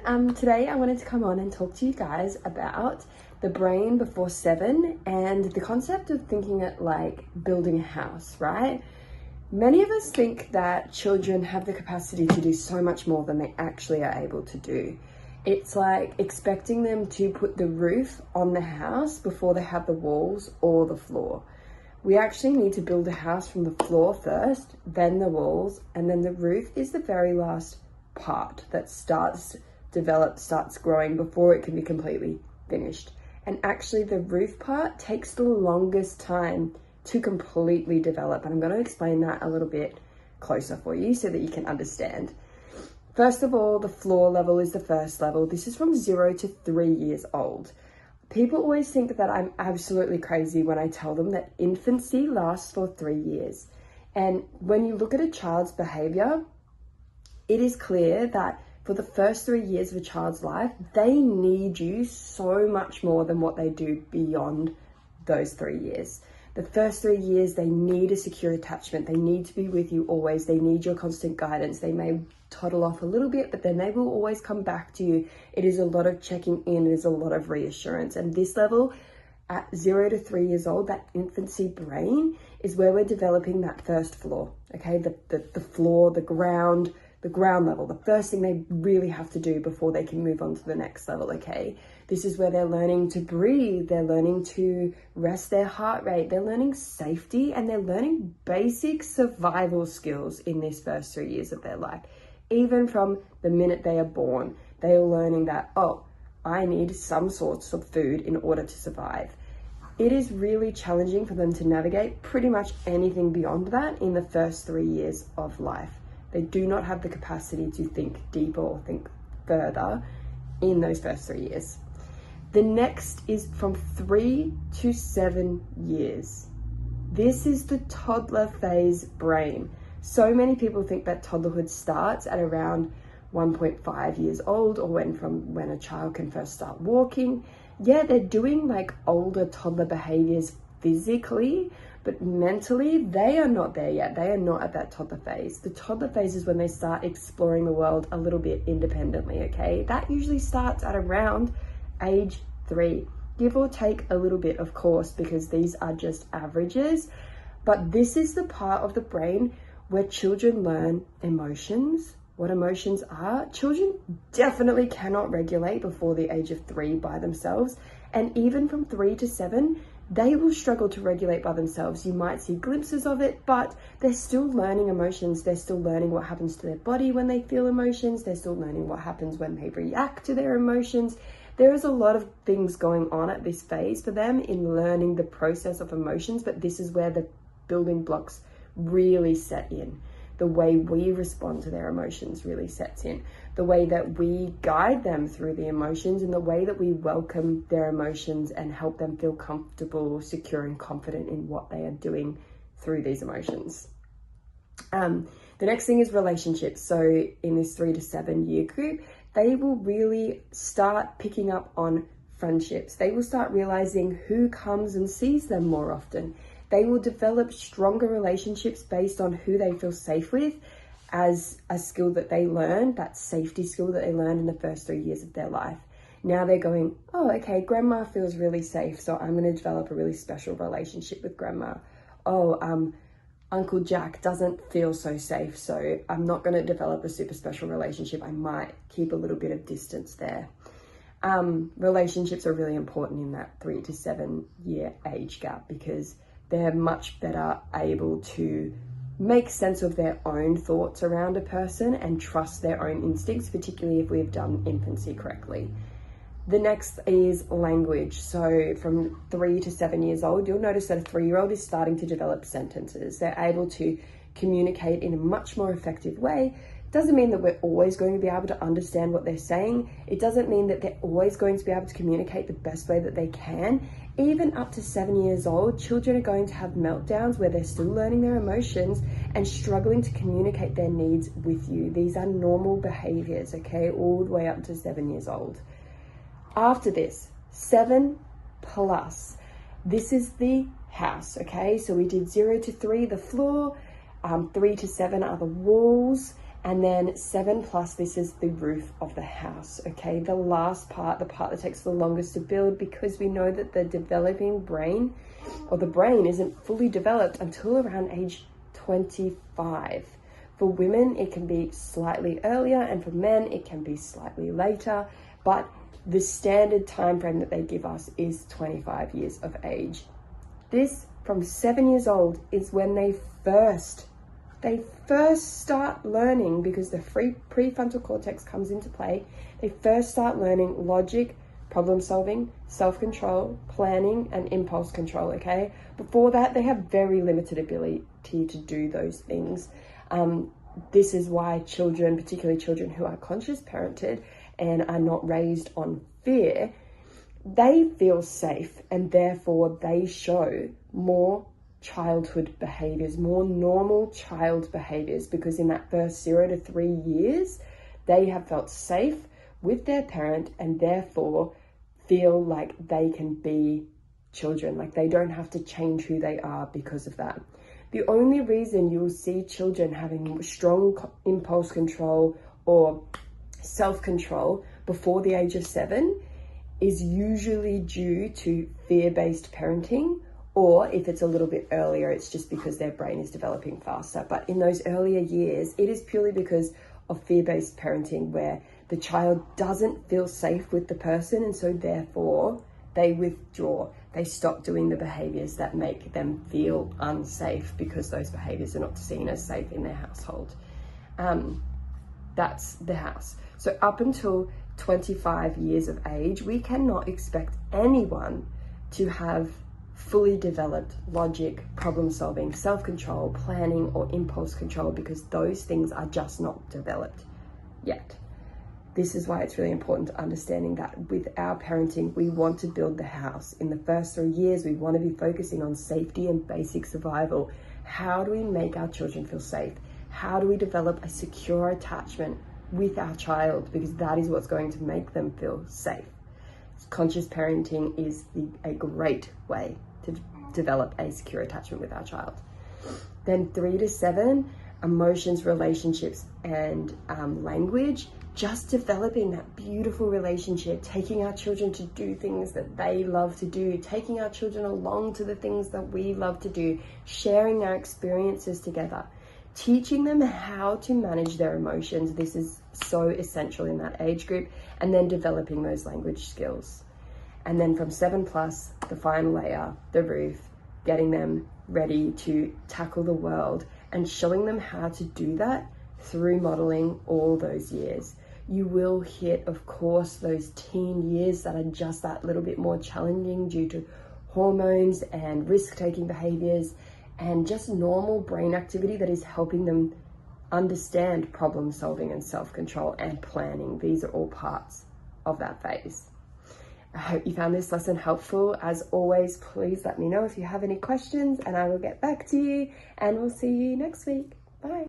Today I wanted to come on and talk to you guys about the brain before 7 and the concept of thinking it like building a house, right? Many of us think that children have the capacity to do so much more than they actually are able to do. It's like expecting them to put the roof on the house before they have the walls or the floor. We actually need to build a house from the floor first, then the walls, and then the roof is the very last part that starts growing before it can be completely finished. And actually the roof part takes the longest time to completely develop. And I'm going to explain that a little bit closer for you so that you can understand. First of all, the floor level is the first level. This is from 0 to 3 years old. People always think that I'm absolutely crazy when I tell them that infancy lasts for 3 years. And when you look at a child's behavior, it is clear that for the first 3 years of a child's life, they need you so much more than what they do beyond those 3 years. The first 3 years, they need a secure attachment. They need to be with you always. They need your constant guidance. They may toddle off a little bit, but then they will always come back to you. It is a lot of checking in. It is a lot of reassurance. And this level, at 0 to 3 years old, that infancy brain is where we're developing that first floor, okay? The floor, the ground level, the first thing they really have to do before they can move on to the next level, okay? This is where they're learning to breathe, they're learning to rest their heart rate, they're learning safety, and they're learning basic survival skills in these first 3 years of their life. Even from the minute they are born, they are learning that, oh, I need some sorts of food in order to survive. It is really challenging for them to navigate pretty much anything beyond that in the first 3 years of life. They do not have the capacity to think deeper or think further in those first 3 years. The next is from 3 to 7 years. This is the toddler phase brain. So many people think that toddlerhood starts at around 1.5 years old or when a child can first start walking. Yeah, they're doing like older toddler behaviors physically, but mentally, they are not there yet. They are not at that toddler phase. The toddler phase is when they start exploring the world a little bit independently, okay? That usually starts at around age 3. Give or take a little bit, of course, because these are just averages. But this is the part of the brain where children learn emotions, what emotions are. Children definitely cannot regulate before the age of 3 by themselves. And even from 3 to 7, they will struggle to regulate by themselves. You might see glimpses of it, but they're still learning emotions. They're still learning what happens to their body when they feel emotions. They're still learning what happens when they react to their emotions. There is a lot of things going on at this phase for them in learning the process of emotions, but this is where the building blocks really set in. The way we respond to their emotions really sets in. The way that we guide them through the emotions and the way that we welcome their emotions and help them feel comfortable, secure, and confident in what they are doing through these emotions. The next thing is relationships. So in this 3 to 7 year group, they will really start picking up on friendships. They will start realizing who comes and sees them more often. They will develop stronger relationships based on who they feel safe with as a skill that they learn, that safety skill that they learned in the first 3 years of their life. Now they're going, oh, okay, grandma feels really safe, so I'm going to develop a really special relationship with grandma. Oh, Uncle Jack doesn't feel so safe, so I'm not going to develop a super special relationship. I might keep a little bit of distance there. Relationships are really important in that 3 to 7 year age gap because they're much better able to make sense of their own thoughts around a person and trust their own instincts, particularly if we've done infancy correctly. The next is language. So from 3 to 7 years old, you'll notice that a 3-year-old is starting to develop sentences. They're able to communicate in a much more effective way. Doesn't mean that we're always going to be able to understand what they're saying. It doesn't mean that they're always going to be able to communicate the best way that they can. Even up to 7 years old, children are going to have meltdowns where they're still learning their emotions and struggling to communicate their needs with you. These are normal behaviors, okay, all the way up to 7 years old. After this, 7 plus, this is the house, okay? So we did 0 to 3, the floor, 3 to 7 are the walls, And then 7 plus, this is the roof of the house, okay? The last part, the part that takes the longest to build, because we know that the developing brain, or the brain, isn't fully developed until around age 25. For women, it can be slightly earlier, and for men, it can be slightly later, but the standard time frame that they give us is 25 years of age. This, from 7 years old, is when they first start learning, because the prefrontal cortex comes into play. They first start learning logic, problem solving, self-control, planning, and impulse control, okay? Before that, they have very limited ability to do those things. This is why children, particularly children who are conscious parented and are not raised on fear, they feel safe, and therefore they show more childhood behaviors, more normal child behaviors, because in that first 0 to 3 years, they have felt safe with their parent and therefore feel like they can be children, like they don't have to change who they are because of that. The only reason you'll see children having strong impulse control or self-control before the age of 7 is usually due to fear-based parenting, or if it's a little bit earlier, it's just because their brain is developing faster. But in those earlier years, it is purely because of fear-based parenting, where the child doesn't feel safe with the person, and so therefore they withdraw. They stop doing the behaviors that make them feel unsafe, because those behaviors are not seen as safe in their household. That's the house. So up until 25 years of age, we cannot expect anyone to have fully developed logic, problem solving, self-control, planning, or impulse control, because those things are just not developed yet. This is why it's really important to understanding that with our parenting, we want to build the house. In the first 3 years, we want to be focusing on safety and basic survival. How do we make our children feel safe? How do we develop a secure attachment with our child? Because that is what's going to make them feel safe. Conscious parenting is a great way to develop a secure attachment with our child. Then 3 to 7, emotions, relationships, and language. Just developing that beautiful relationship, taking our children to do things that they love to do, taking our children along to the things that we love to do, sharing our experiences together, teaching them how to manage their emotions. This is so essential in that age group, and then developing those language skills. And then from 7 plus, the final layer, the roof, getting them ready to tackle the world and showing them how to do that through modeling all those years. You will hit, of course, those teen years that are just that little bit more challenging due to hormones and risk-taking behaviors and just normal brain activity that is helping them understand problem solving and self-control and planning. These are all parts of that phase. I hope you found this lesson helpful. As always, please let me know if you have any questions and I will get back to you, and we'll see you next week. Bye.